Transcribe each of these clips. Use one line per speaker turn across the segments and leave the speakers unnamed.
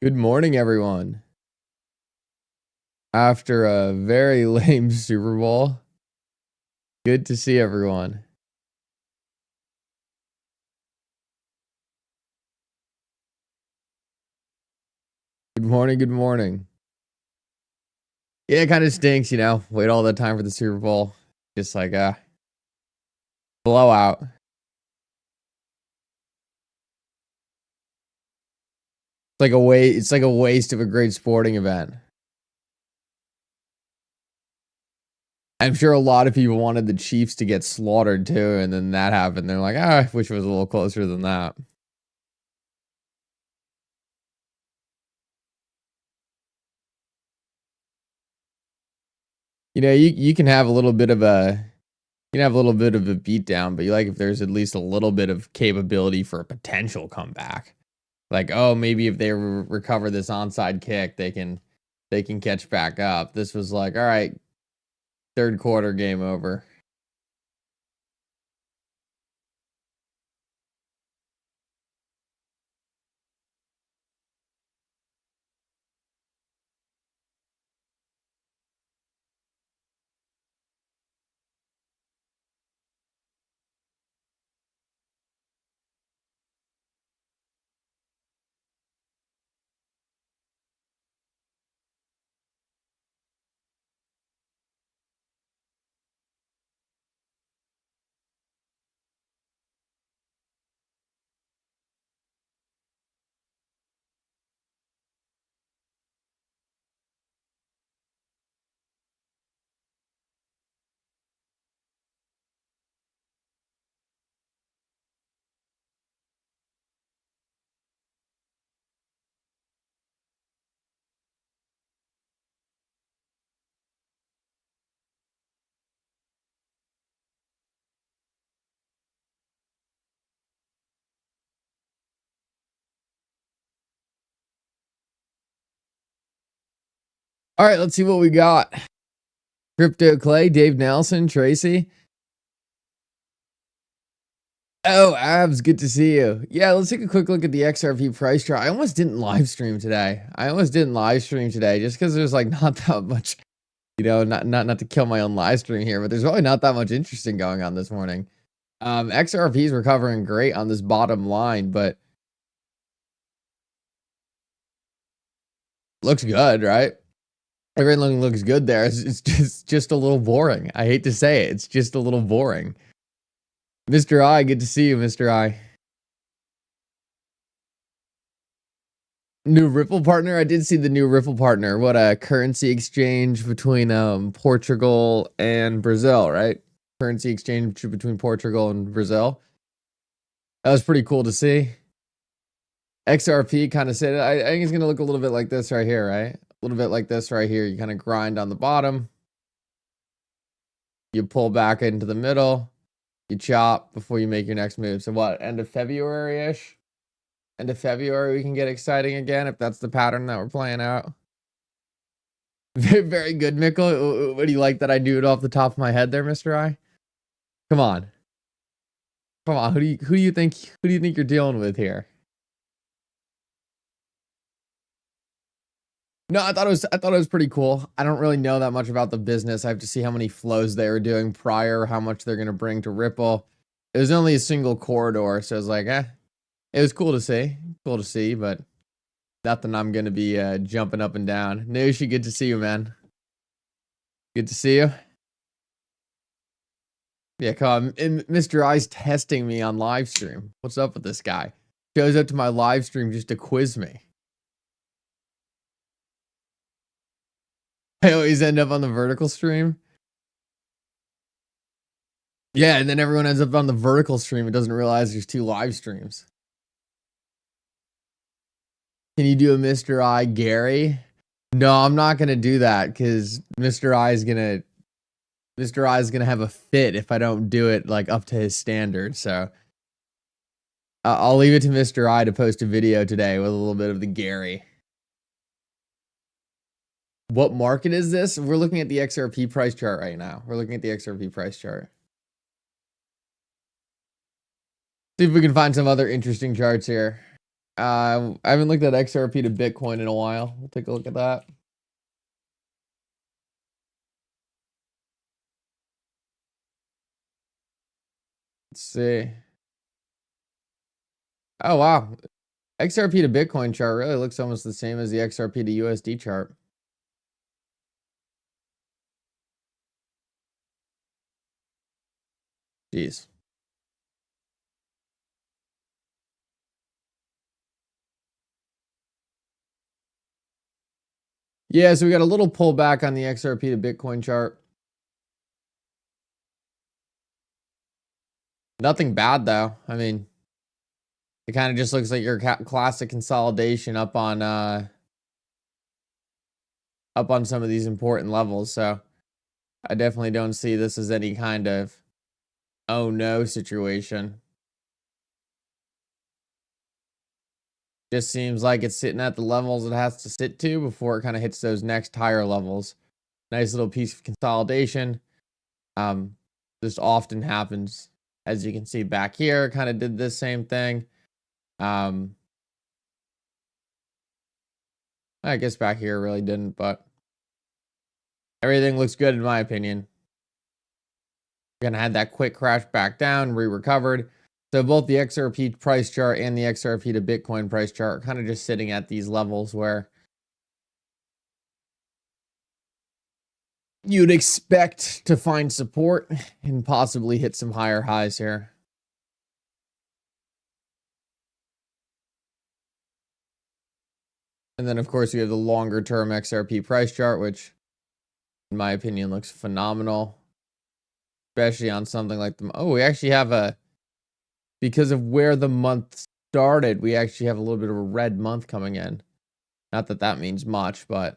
Good morning, everyone. After a very lame Super Bowl, good to see everyone. Good morning, good morning. Yeah, it kind of stinks, wait all the time for the Super Bowl. Just like a blowout. It's like a waste of a great sporting event. I'm sure a lot of people wanted the Chiefs to get slaughtered too, and then that happened. They're like, I wish it was a little closer than that. You can have a little bit of a beatdown, but you like if there's at least a little bit of capability for a potential comeback. Like, oh, maybe if they recover this onside kick, they can catch back up. This was like, all right, third quarter, game over. All right, let's see what we got. Crypto Clay, Dave Nelson, Tracy. Oh, Abs, good to see you. Yeah, let's take a quick look at the XRP price chart. I almost didn't live stream today. Just because there's like not that much, not to kill my own live stream here, but there's really not that much interesting going on this morning. XRP is recovering great on this bottom line, but looks good, right? Everything looks good there. It's just a little boring. I hate to say it. It's just a little boring. Mr. I, good to see you, Mr. I. New Ripple partner? I did see the new Ripple partner. What a currency exchange between Portugal and Brazil, right? Currency exchange between Portugal and Brazil. That was pretty cool to see. XRP kind of said it. I think it's going to look a little bit like this right here, right? A little bit like this right here. You kind of grind on the bottom. You pull back into the middle. You chop before you make your next move. So what, end of February-ish? End of February, we can get exciting again if that's the pattern that we're playing out. Very, very good, Mickle. What do you like that I do it off the top of my head there, Mr. I? Come on. Come on. Who do you think you're dealing with here? No, I thought it was pretty cool. I don't really know that much about the business. I have to see how many flows they were doing prior, how much they're going to bring to Ripple. It was only a single corridor, so it was like, it was cool to see, but nothing I'm going to be jumping up and down. Nushi, good to see you, man. Good to see you. Yeah, come on. And Mr. I's testing me on live stream. What's up with this guy? Shows up to my live stream just to quiz me. I always end up on the vertical stream. Yeah, and then everyone ends up on the vertical stream and doesn't realize there's two live streams. Can you do a Mr. I Gary? No, I'm not gonna do that because Mr. I is gonna have a fit if I don't do it like up to his standard. So I'll leave it to Mr. I to post a video today with a little bit of the Gary. What market is this? We're looking at the XRP price chart right now. See if we can find some other interesting charts here. I haven't looked at XRP to Bitcoin in a while. We'll take a look at that. Let's see. Oh, wow. XRP to Bitcoin chart really looks almost the same as the XRP to USD chart. Jeez. Yeah, so we got a little pullback on the XRP to Bitcoin chart. Nothing bad though. I mean, it kind of just looks like your classic consolidation up on some of these important levels. So I definitely don't see this as any kind of oh no situation. Just seems like it's sitting at the levels it has to sit to before it kind of hits those next higher levels. Nice little piece of consolidation. This often happens, as you can see back here. Kind of did this same thing. I guess back here really didn't, but everything looks good in my opinion. Gonna have that quick crash back down, recovered. So both the XRP price chart and the XRP to Bitcoin price chart are kind of just sitting at these levels where you'd expect to find support and possibly hit some higher highs here. And then of course we have the longer term XRP price chart, which in my opinion looks phenomenal, especially on something like the, oh, we actually have a, because of where the month started, we actually have a little bit of a red month coming in. Not that that means much, but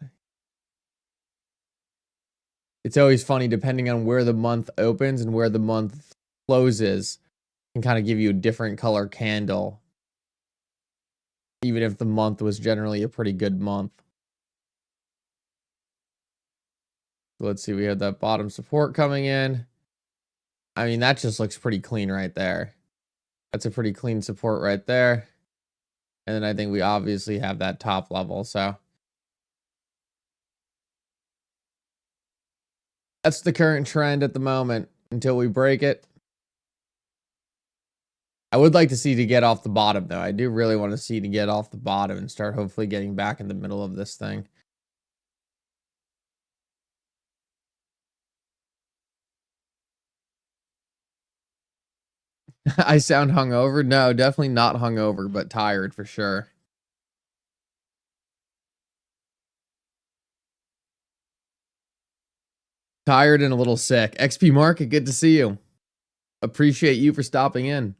it's always funny depending on where the month opens and where the month closes can kind of give you a different color candle, even if the month was generally a pretty good month. So let's see, we have that bottom support coming in. I mean, that just looks pretty clean right there. That's a pretty clean support right there. And then I think we obviously have that top level. So that's the current trend at the moment until we break it. I would like to see to get off the bottom though. I do really want to see to get off the bottom and start hopefully getting back in the middle of this thing. I sound hungover? No, definitely not hungover, but tired for sure. Tired and a little sick. XP Market, good to see you. Appreciate you for stopping in.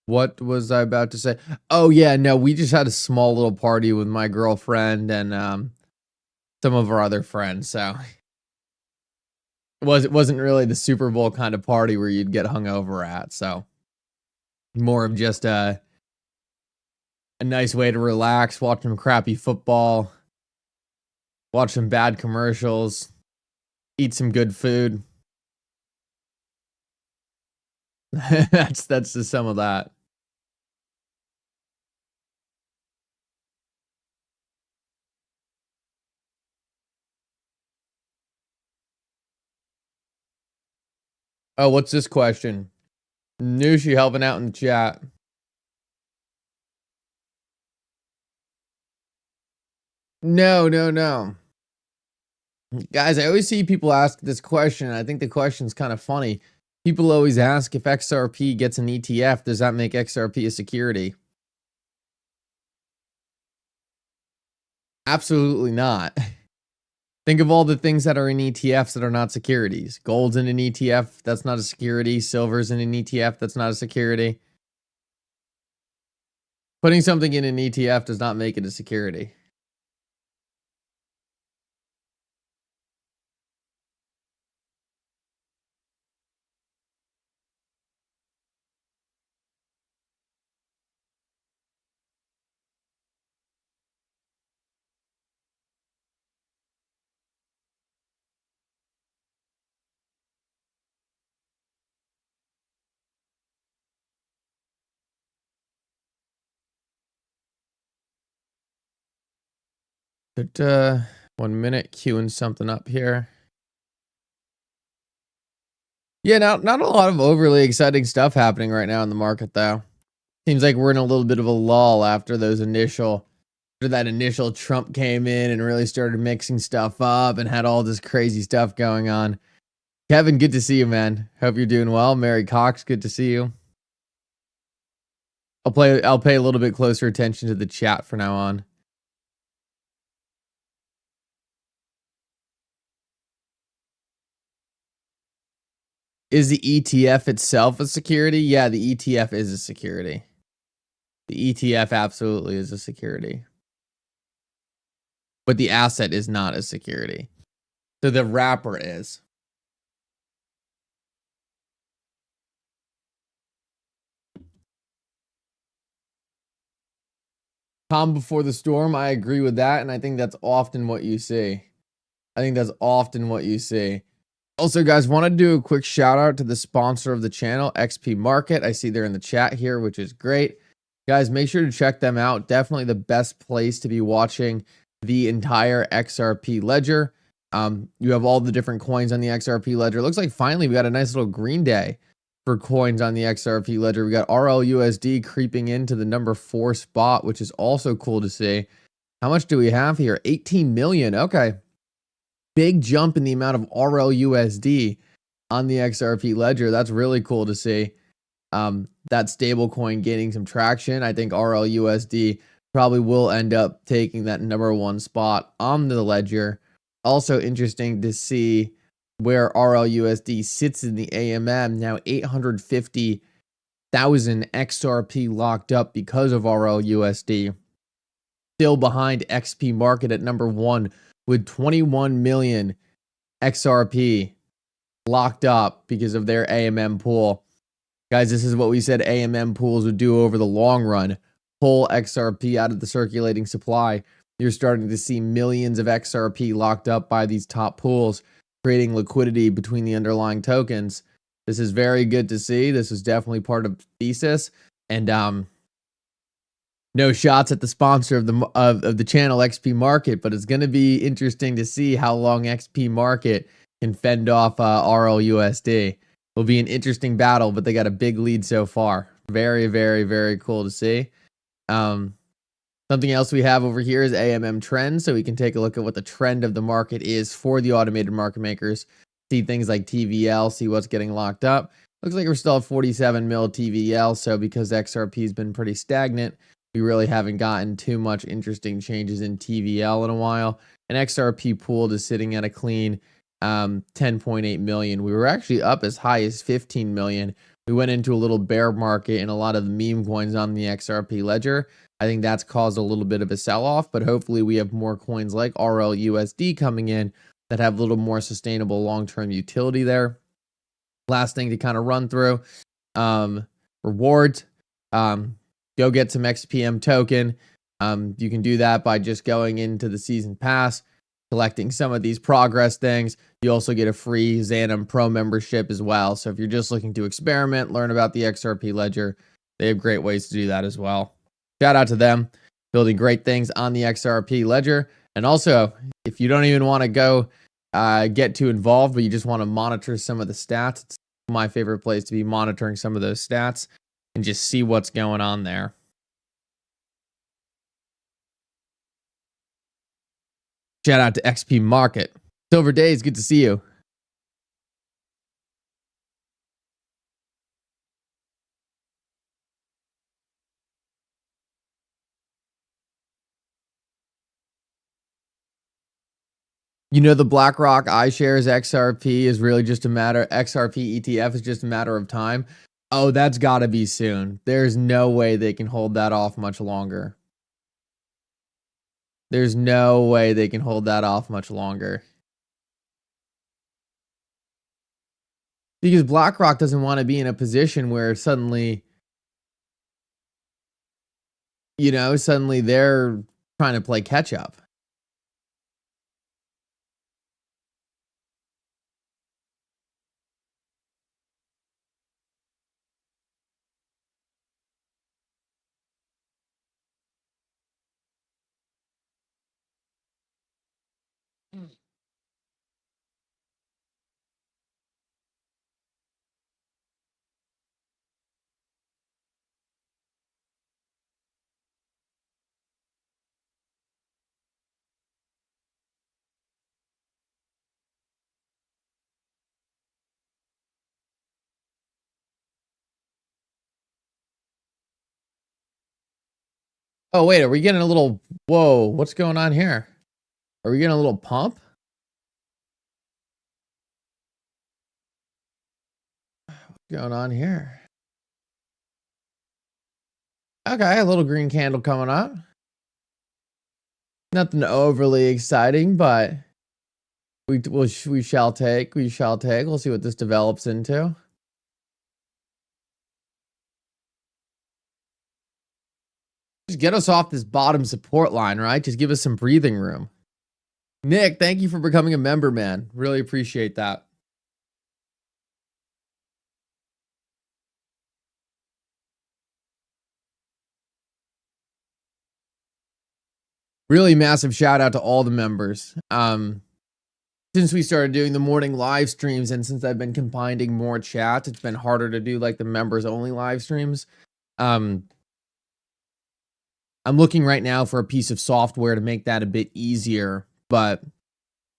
What was I about to say? Oh yeah, no, we just had a small little party with my girlfriend and some of our other friends. So it wasn't really the Super Bowl kind of party where you'd get hungover at. So more of just a nice way to relax, watch some crappy football, watch some bad commercials, eat some good food. That's the sum of that. Oh, what's this question? Nushi helping out in the chat. No. Guys, I always see people ask this question. I think the question's kind of funny. People always ask if XRP gets an ETF, does that make XRP a security? Absolutely not. Think of all the things that are in ETFs that are not securities. Gold's in an ETF, that's not a security. Silver's in an ETF, that's not a security. Putting something in an ETF does not make it a security. But 1 minute, queuing something up here. Yeah, not a lot of overly exciting stuff happening right now in the market, though. Seems like we're in a little bit of a lull after that initial Trump came in and really started mixing stuff up and had all this crazy stuff going on. Kevin, good to see you, man. Hope you're doing well. Mary Cox, good to see you. I'll pay a little bit closer attention to the chat from now on. Is the ETF itself a security? Yeah, the ETF is a security. The ETF absolutely is a security. But the asset is not a security. So the wrapper is. Calm before the storm. I agree with that. And I think that's often what you see. Also, guys, want to do a quick shout out to the sponsor of the channel, XP Market. I see they're in the chat here, which is great. Guys, make sure to check them out. Definitely the best place to be watching the entire XRP Ledger. You have all the different coins on the XRP Ledger. It looks like finally we got a nice little green day for coins on the XRP Ledger. We got RLUSD creeping into the number 4 spot, which is also cool to see. How much do we have here? 18 million. Okay. Big jump in the amount of RLUSD on the XRP Ledger. That's really cool to see. That stable coin gaining some traction. I think RLUSD probably will end up taking that number 1 spot on the ledger. Also interesting to see where RLUSD sits in the AMM. Now 850,000 XRP locked up because of RLUSD. Still behind XP Market at number 1 with 21 million XRP locked up because of their AMM pool. Guys, this is what we said AMM pools would do over the long run. Pull XRP out of the circulating supply. You're starting to see millions of XRP locked up by these top pools, creating liquidity between the underlying tokens. This is very good to see. This is definitely part of the thesis. And no shots at the sponsor of the channel, XP Market, but it's going to be interesting to see how long XP Market can fend off RLUSD. Will be an interesting battle, but they got a big lead so far. Very, very, very cool to see. Something else we have over here is AMM trends, so we can take a look at what the trend of the market is for the automated market makers. See things like TVL, see what's getting locked up. Looks like we're still at 47 mil TVL, so because XRP has been pretty stagnant, we really haven't gotten too much interesting changes in TVL in a while. And XRP pooled is sitting at a clean 10.8 million. We were actually up as high as 15 million. We went into a little bear market in a lot of the meme coins on the XRP Ledger. I think that's caused a little bit of a sell-off, but hopefully we have more coins like RLUSD coming in that have a little more sustainable long-term utility there. Last thing to kind of run through, rewards. Go get some XPM token. You can do that by just going into the season pass, collecting some of these progress things. You also get a free Xanum Pro membership as well. So if you're just looking to experiment, learn about the XRP Ledger, they have great ways to do that as well. Shout out to them, building great things on the XRP Ledger. And also, if you don't even want to go get too involved, but you just want to monitor some of the stats, it's my favorite place to be monitoring some of those stats and just see what's going on there. Shout out to XP Market. Silver Days, good to see you. You know, the BlackRock iShares XRP is really just a matter, XRP ETF is just a matter of time. Oh, that's got to be soon. There's no way they can hold that off much longer. There's no way they can hold that off much longer. Because BlackRock doesn't want to be in a position where suddenly, you know, suddenly they're trying to play catch up. Oh, wait, are we getting a little, whoa, what's going on here? Are we getting a little pump? What's going on here? Okay, a little green candle coming up. Nothing overly exciting, but we shall take. We shall take. We'll see what this develops into. Just get us off this bottom support line, right? Just give us some breathing room. Nick, thank you for becoming a member, man. Really appreciate that. Really massive shout out to all the members. Since we started doing the morning live streams and since I've been combining more chats, it's been harder to do like the members only live streams. I'm looking right now for a piece of software to make that a bit easier, but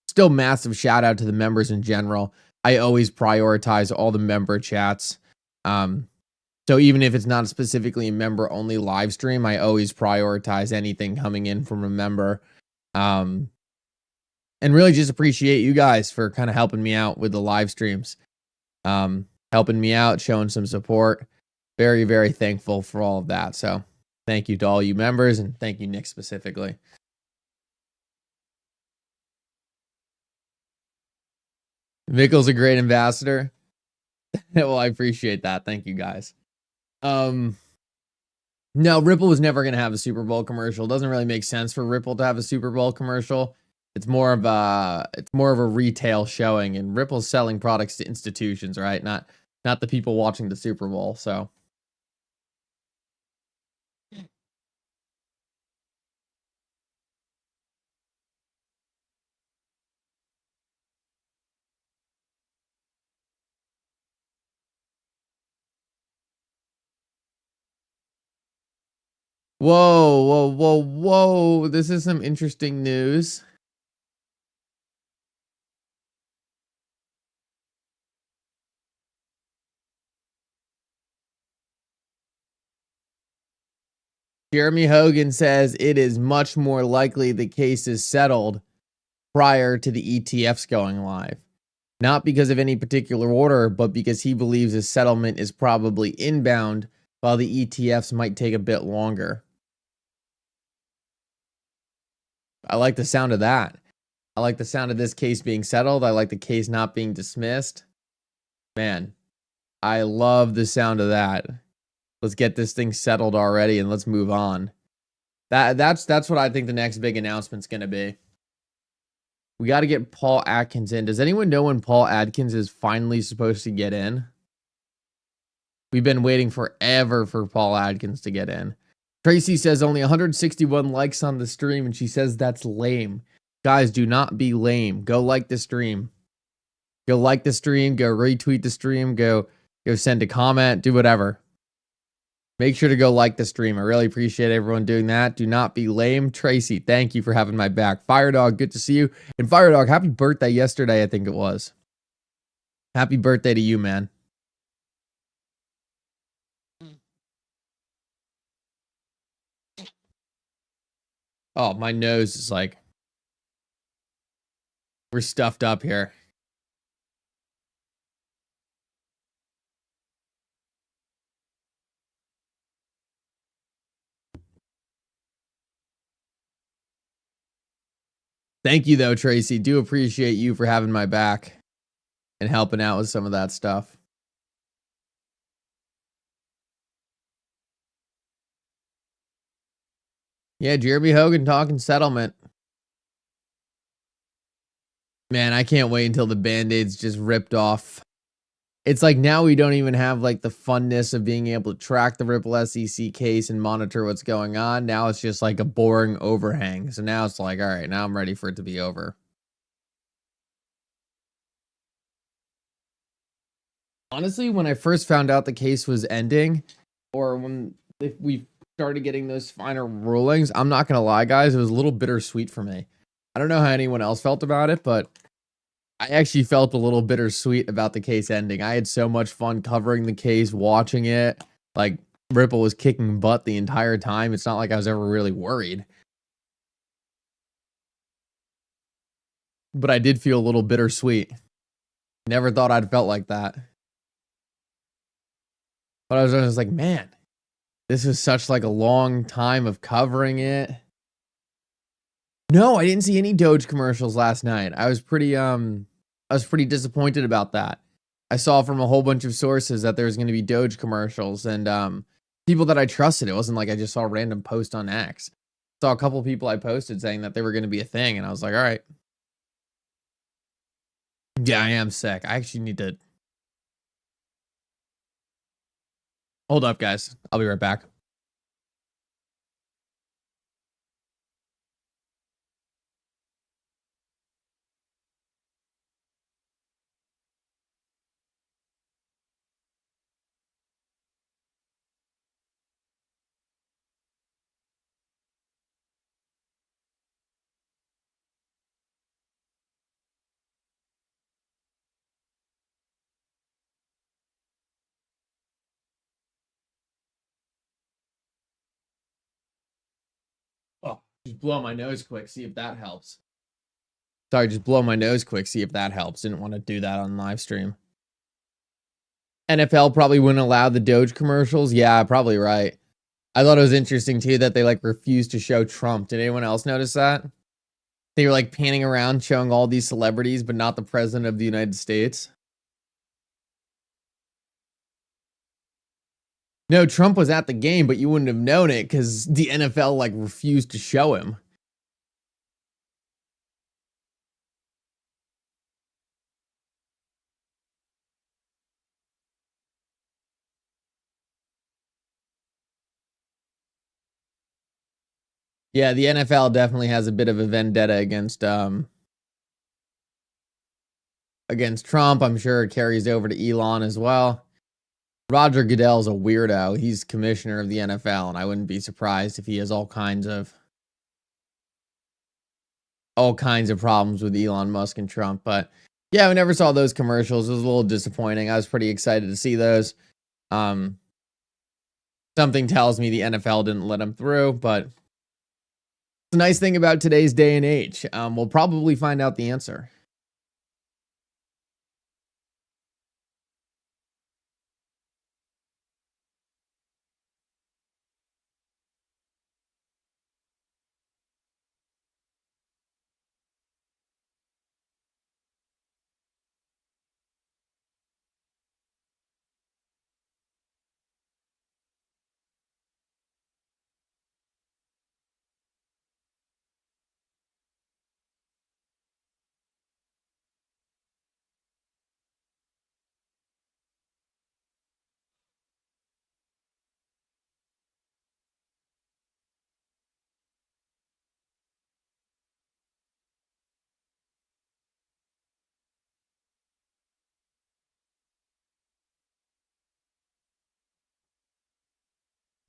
still massive shout out to the members in general. I always prioritize all the member chats. So even if it's not specifically a member only live stream, I always prioritize anything coming in from a member. And really just appreciate you guys for kind of helping me out with the live streams. Helping me out, showing some support. Very, very thankful for all of that. So thank you to all you members, and thank you, Nick, specifically. Mickle's a great ambassador. Well, I appreciate that. Thank you, guys. No, Ripple was never going to have a Super Bowl commercial. It doesn't really make sense for Ripple to have a Super Bowl commercial. It's more of a retail showing, and Ripple's selling products to institutions, right? Not the people watching the Super Bowl. So whoa. This is some interesting news. Jeremy Hogan says it is much more likely the case is settled prior to the ETFs going live. Not because of any particular order, but because he believes a settlement is probably inbound, while the ETFs might take a bit longer. I like the sound of that. I like the sound of this case being settled. I like the case not being dismissed. Man, I love the sound of that. Let's get this thing settled already and let's move on. That's what I think the next big announcement's going to be. We got to get Paul Atkins in. Does anyone know when Paul Atkins is finally supposed to get in? We've been waiting forever for Paul Atkins to get in. Tracy says only 161 likes on the stream, and she says that's lame. Guys, do not be lame. Go like the stream. Go like the stream. Go retweet the stream. Go send a comment. Do whatever. Make sure to go like the stream. I really appreciate everyone doing that. Do not be lame. Tracy, thank you for having my back. Firedog, good to see you. And Firedog, happy birthday yesterday, I think it was. Happy birthday to you, man. Oh, my nose is like, we're stuffed up here. Thank you, though, Tracy. Do appreciate you for having my back and helping out with some of that stuff. Yeah, Jeremy Hogan talking settlement. Man, I can't wait until the Band-Aid's just ripped off. It's like now we don't even have like the funness of being able to track the Ripple SEC case and monitor what's going on. Now it's just like a boring overhang. So now it's like, all right, now I'm ready for it to be over. Honestly, when I first found out the case was ending, or when we started getting those final rulings, I'm not gonna lie, guys, it was a little bittersweet for me. I don't know how anyone else felt about it, but I actually felt a little bittersweet about the case ending. I had so much fun covering the case, watching it. Like, Ripple was kicking butt the entire time. It's not like I was ever really worried. But I did feel a little bittersweet. Never thought I'd felt like that. But I was just like, man, this was such like a long time of covering it. No, I didn't see any Doge commercials last night. I was pretty disappointed about that. I saw from a whole bunch of sources that there's going to be Doge commercials, and people that I trusted. It wasn't like I just saw a random post on X. Saw a couple people I posted saying that they were going to be a thing, and I was like, all right. Yeah, I am sick. I actually need to hold up, guys. I'll be right back. Oh, just blow my nose quick. See if that helps. Sorry, just blow my nose quick. See if that helps. Didn't want to do that on live stream. NFL probably wouldn't allow the Doge commercials. Yeah, probably right. I thought it was interesting too that they like refused to show Trump. Did anyone else notice that? They were like panning around showing all these celebrities, but not the president of the United States. No, Trump was at the game, but you wouldn't have known it because the NFL like refused to show him. Yeah, the NFL definitely has a bit of a vendetta against Trump. I'm sure it carries over to Elon as well. Roger Goodell's a weirdo. He's commissioner of the NFL, and I wouldn't be surprised if he has all kinds of problems with Elon Musk and Trump. But yeah, we never saw those commercials. It was a little disappointing. I was pretty excited to see those. Something tells me the NFL didn't let him through, but the nice thing about today's day and age, we'll probably find out the answer.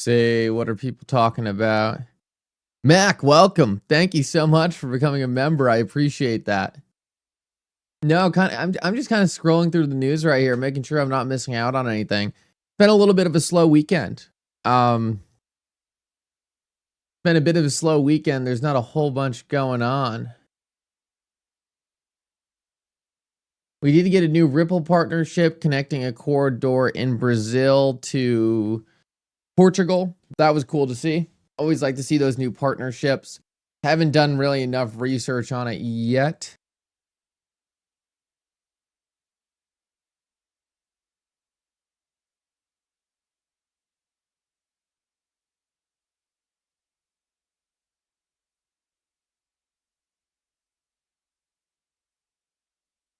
Say, what are people talking about? Mac, welcome. Thank you so much for becoming a member. I appreciate that. No, I'm just kind of scrolling through the news right here, making sure I'm not missing out on anything. Been a little bit of a slow weekend. Been a bit of a slow weekend. There's not a whole bunch going on. We need to get a new Ripple partnership connecting a corridor in Brazil to Portugal. That was cool to see. Always like to see those new partnerships. Haven't done really enough research on it yet.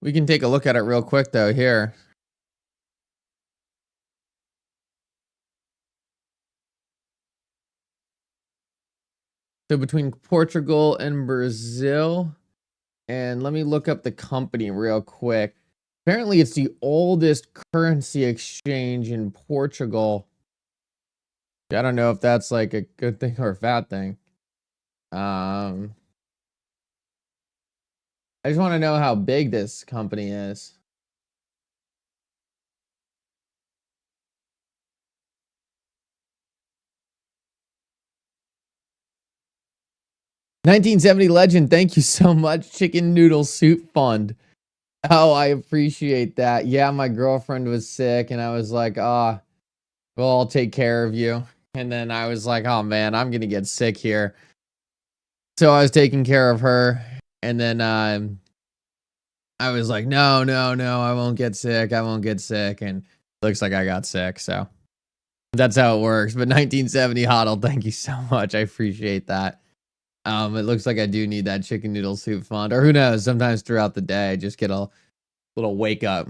We can take a look at it real quick though here. So between Portugal and Brazil, and let me look up the company real quick. Apparently, it's the oldest currency exchange in Portugal. I don't know if that's like a good thing or a bad thing. I just want to know how big this company is. $1970 Legend, thank you so much. Chicken Noodle Soup Fund. Oh, I appreciate that. Yeah, my girlfriend was sick, and I was like, well, I'll take care of you. And then I was like, oh man, I'm gonna get sick here. So I was taking care of her, and then I was like, no, I won't get sick. I won't get sick. And looks like I got sick. So that's how it works. But 1970 Hodl, thank you so much. I appreciate that. It looks like I do need that chicken noodle soup fund, or who knows, sometimes throughout the day, I just get a little wake up,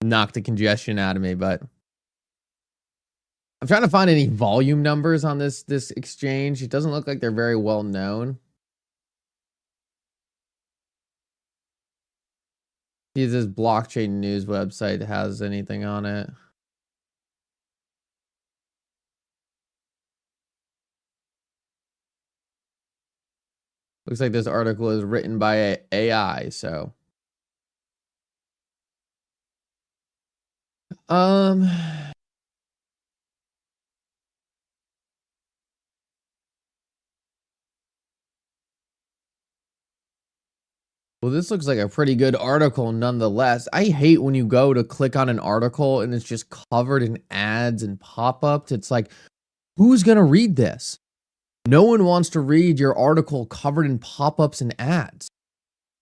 knock the congestion out of me. But I'm trying to find any volume numbers on this exchange. It doesn't look like they're very well known. See if this blockchain news website has anything on it. Looks like this article is written by AI, so. Well, this looks like a pretty good article nonetheless. I hate when you go to click on an article and it's just covered in ads and pop-ups. It's like, who's going to read this? No one wants to read your article covered in pop-ups and ads.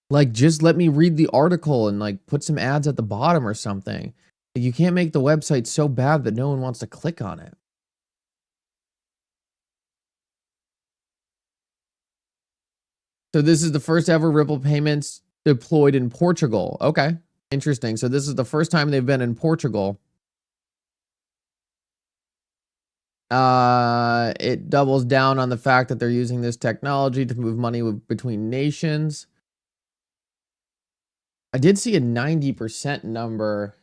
Like, just let me read the article and like put some ads at the bottom or something. You can't make the website so bad that no one wants to click on it. So this is the first ever Ripple payments deployed in Portugal. Okay, interesting. So this is the first time they've been in Portugal. It doubles down on the fact that they're using this technology to move money between nations. I did see a 90% number.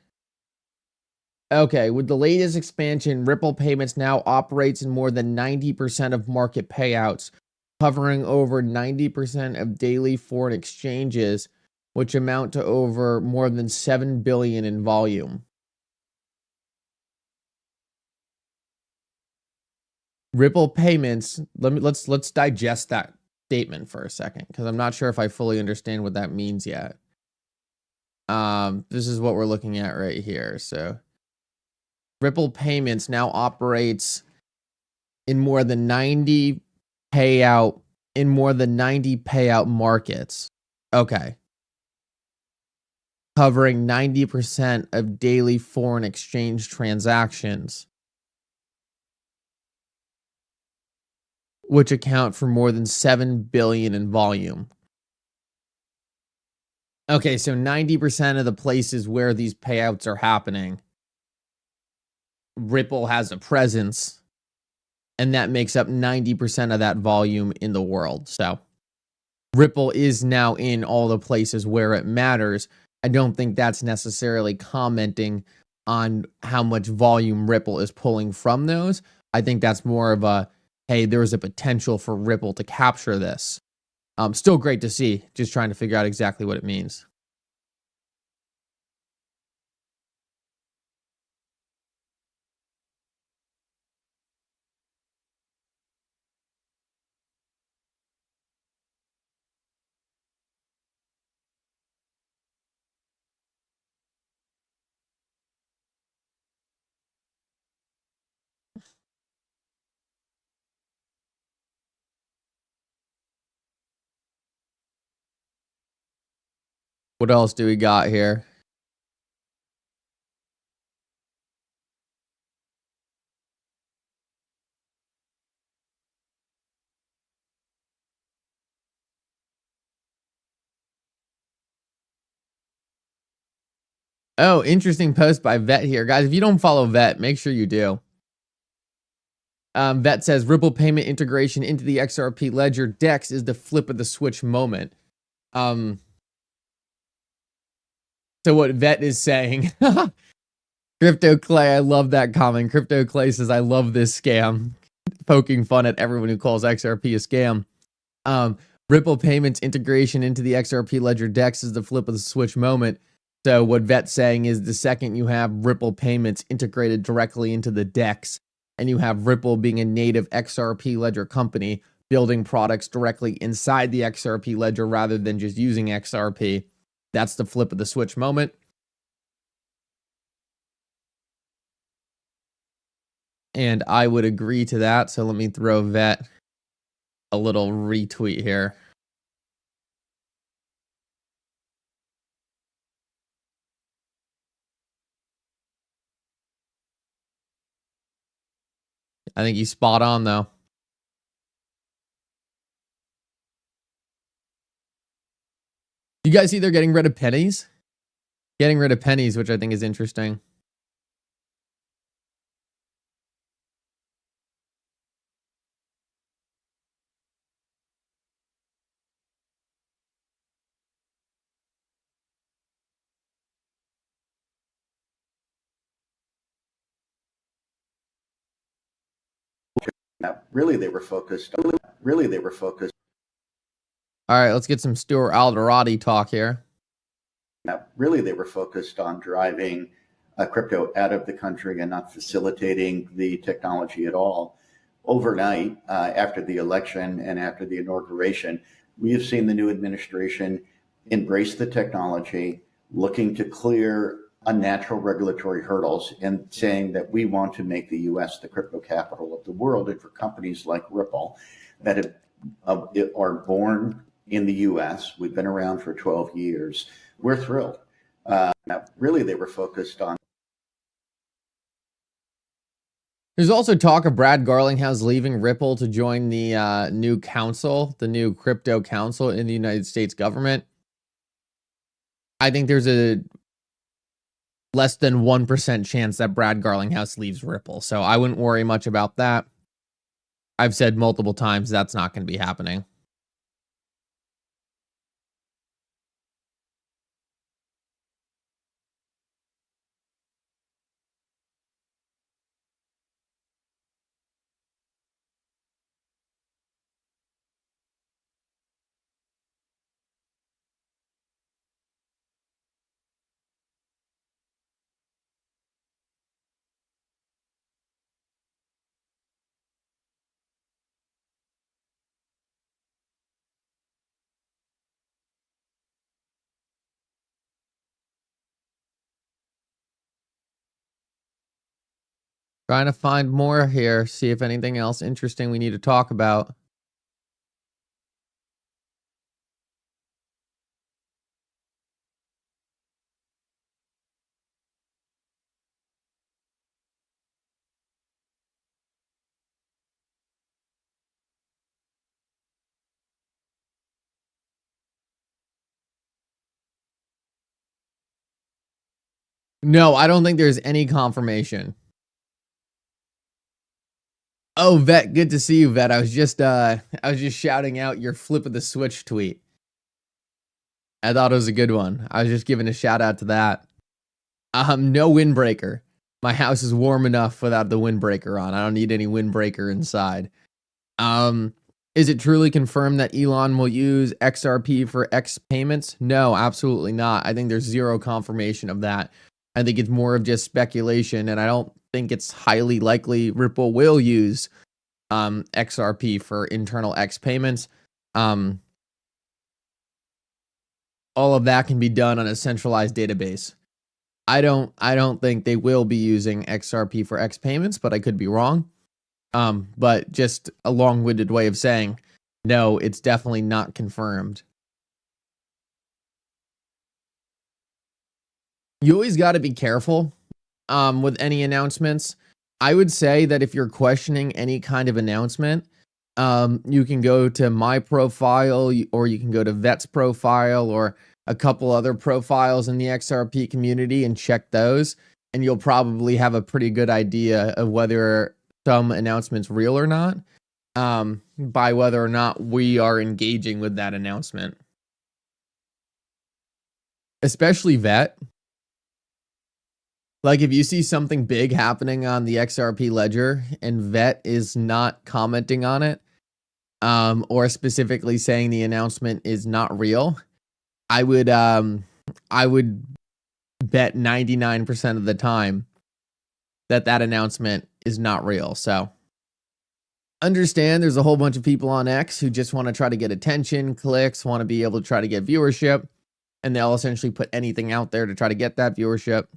Okay, with the latest expansion, Ripple Payments now operates in more than 90% of market payouts, covering over 90% of daily foreign exchanges, which amount to over more than 7 billion in volume. Ripple Payments, let's digest that statement for a second, because I'm not sure if I fully understand what that means yet. This is what we're looking at right here. So Ripple Payments now operates in more than 90 payout markets. Okay. Covering 90% of daily foreign exchange transactions, which account for more than 7 billion in volume. Okay, so 90% of the places where these payouts are happening, Ripple has a presence, and that makes up 90% of that volume in the world. So Ripple is now in all the places where it matters. I don't think that's necessarily commenting on how much volume Ripple is pulling from those. I think that's more of a, hey, there's a potential for Ripple to capture this. Still great to see, just trying to figure out exactly what it means. What else do we got here? Oh, interesting post by Vet here. Guys, if you don't follow Vet, make sure you do. Vet says, Ripple payment integration into the XRP Ledger DEX is the flip of the switch moment. So So what Vet is saying, Crypto Clay, I love that comment. Crypto Clay says, I love this scam. Poking fun at everyone who calls XRP a scam. Ripple payments integration into the XRP Ledger DEX is the flip of the switch moment. So what Vet's saying is the second you have Ripple payments integrated directly into the DEX, and you have Ripple being a native XRP Ledger company, building products directly inside the XRP Ledger rather than just using XRP, that's the flip of the switch moment. And I would agree to that. So let me throw Vet a little retweet here. I think he's spot on, though. You guys see they're getting rid of pennies? Getting rid of pennies, which I think is interesting.
Really, they were focused. All
right, let's get some Stuart Alderati talk here.
Really, they were focused on driving crypto out of the country and not facilitating the technology at all. Overnight, after the election and after the inauguration, we have seen the new administration embrace the technology, looking to clear unnatural regulatory hurdles and saying that we want to make the U.S. the crypto capital of the world. And for companies like Ripple that are born in the U.S., we've been around for 12 years, we're thrilled. Really, they were focused on.
There's also talk of Brad Garlinghouse leaving Ripple to join the new council, the new crypto council in the United States government. I think there's a less than 1% chance that Brad Garlinghouse leaves Ripple. So I wouldn't worry much about that. I've said multiple times that's not going to be happening. Trying to find more here, see if anything else interesting we need to talk about. No, I don't think there's any confirmation. Oh, Vet, good to see you, Vet. I was just shouting out your flip of the switch tweet. I thought it was a good one. I was just giving a shout out to that. No windbreaker. My house is warm enough without the windbreaker on. I don't need any windbreaker inside. Is it truly confirmed that Elon will use XRP for X payments? No, absolutely not. I think there's zero confirmation of that. I think it's more of just speculation, and I don't think it's highly likely Ripple will use XRP for internal X payments. All of that can be done on a centralized database. I don't think they will be using XRP for X payments, but I could be wrong. But just a long-winded way of saying, no, it's definitely not confirmed. You always got to be careful with any announcements. I would say that if you're questioning any kind of announcement, you can go to my profile, or you can go to Vet's profile, or a couple other profiles in the XRP community and check those, and you'll probably have a pretty good idea of whether some announcement's real or not, by whether or not we are engaging with that announcement. Especially Vet. Like if you see something big happening on the XRP Ledger and Vet is not commenting on it, or specifically saying the announcement is not real, I would bet 99% of the time that announcement is not real. So understand there's a whole bunch of people on X who just want to try to get attention, clicks, want to be able to try to get viewership, and they'll essentially put anything out there to try to get that viewership.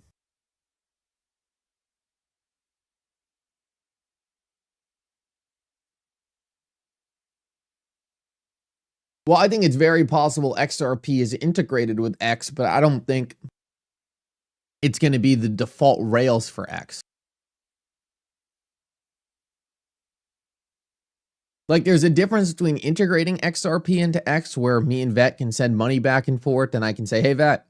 Well, I think it's very possible XRP is integrated with X, but I don't think it's going to be the default rails for X. Like there's a difference between integrating XRP into X where me and Vet can send money back and forth and I can say, hey Vet,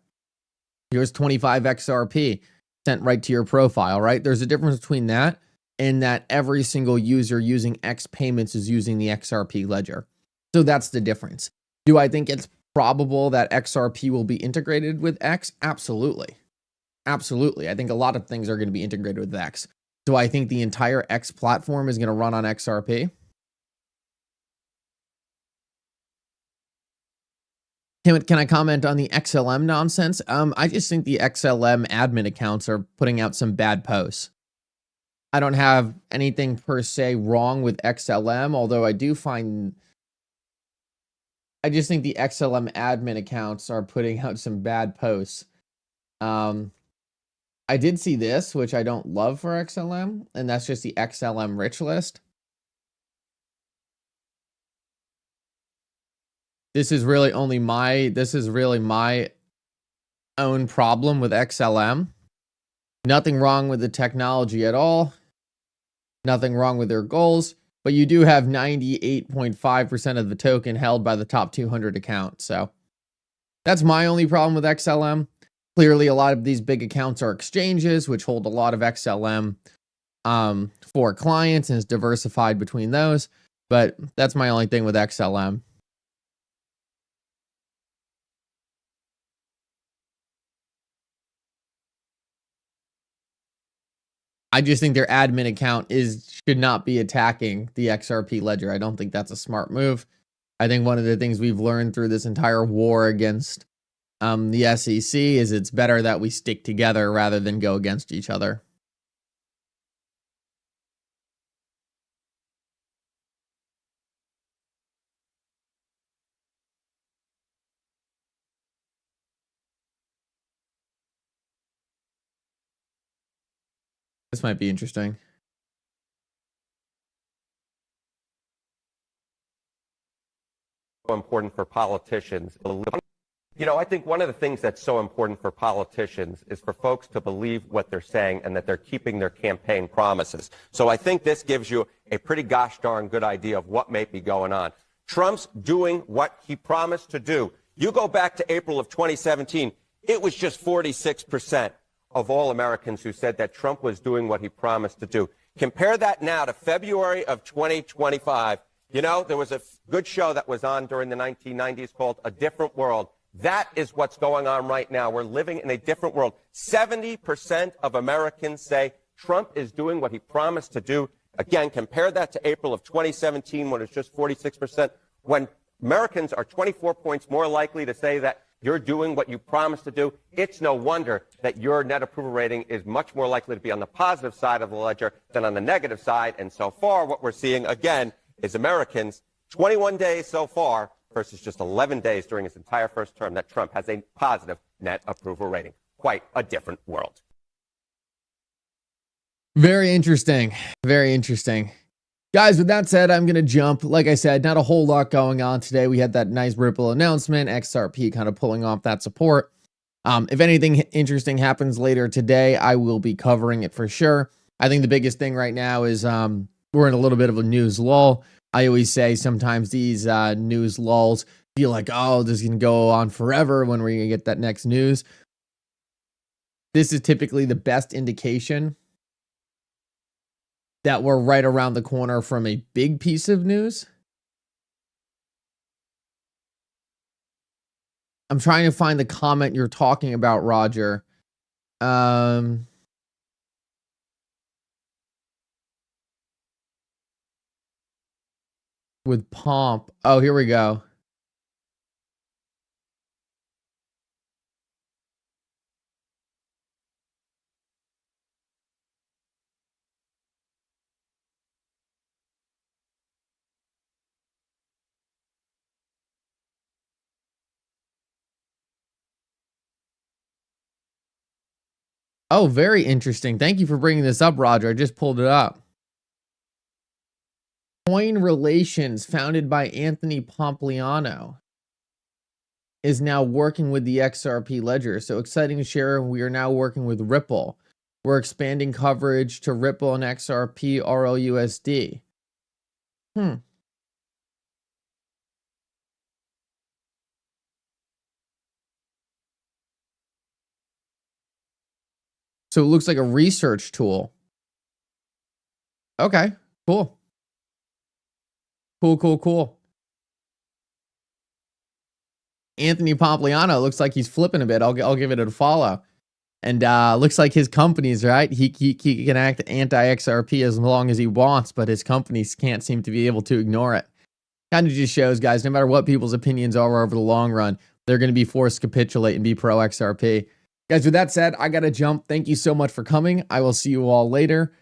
here's 25 XRP sent right to your profile, right? There's a difference between that and that every single user using X payments is using the XRP ledger. So that's the difference. Do I think it's probable that XRP will be integrated with X? Absolutely. Absolutely. I think a lot of things are going to be integrated with X. Do I think the entire X platform is going to run on XRP? Can I comment on the XLM nonsense? I just think the XLM admin accounts are putting out some bad posts. I don't have anything per se wrong with XLM, although I just think the XLM admin accounts are putting out some bad posts. I did see this, which I don't love for XLM, and that's just the XLM rich list. This is really my own problem with XLM. Nothing wrong with the technology at all. Nothing wrong with their goals, but you do have 98.5% of the token held by the top 200 accounts. So that's my only problem with XLM. Clearly, a lot of these big accounts are exchanges, which hold a lot of XLM for clients and is diversified between those. But that's my only thing with XLM. I just think their admin account should not be attacking the XRP ledger. I don't think that's a smart move. I think one of the things we've learned through this entire war against the SEC is it's better that we stick together rather than go against each other. This might be interesting.
Important for politicians. You know, I think one of the things that's so important for politicians is for folks to believe what they're saying and that they're keeping their campaign promises. So I think this gives you a pretty gosh darn good idea of what may be going on. Trump's doing what he promised to do. You go back to April of 2017, it was just 46% of all Americans who said that Trump was doing what he promised to do. Compare that now to February of 2025. You know, there was a good show that was on during the 1990s called A Different World. That is what's going on right now. We're living in a different world. 70% of Americans say Trump is doing what he promised to do. Again, compare that to April of 2017 when it's just 46%. When Americans are 24 points more likely to say that you're doing what you promised to do, it's no wonder that your net approval rating is much more likely to be on the positive side of the ledger than on the negative side. And so far, what we're seeing, again, is Americans, 21 days so far versus just 11 days during his entire first term, that Trump has a positive net approval rating. Quite a different world.
Very interesting. Very interesting. Guys, with that said, I'm going to jump. Like I said, not a whole lot going on today. We had that nice Ripple announcement, XRP kind of pulling off that support. If anything interesting happens later today, I will be covering it for sure. I think the biggest thing right now is we're in a little bit of a news lull. I always say sometimes these news lulls feel like, oh, this is going to go on forever when we're going to get that next news. This is typically the best indication that we're right around the corner from a big piece of news. I'm trying to find the comment you're talking about, Roger. with Pomp. Oh, here we go. Oh, very interesting. Thank you for bringing this up, Roger. I just pulled it up. Coin Relations, founded by Anthony Pompliano, is now working with the XRP Ledger. So exciting to share. We are now working with Ripple. We're expanding coverage to Ripple and XRP RLUSD. So it looks like a research tool. Okay, cool. Cool. Anthony Pompliano looks like he's flipping a bit. I'll give it a follow. And looks like his company's right. He can act anti-XRP as long as he wants, but his companies can't seem to be able to ignore it. Kind of just shows, guys, no matter what people's opinions are over the long run, they're going to be forced to capitulate and be pro-XRP. Guys, with that said, I got to jump. Thank you so much for coming. I will see you all later.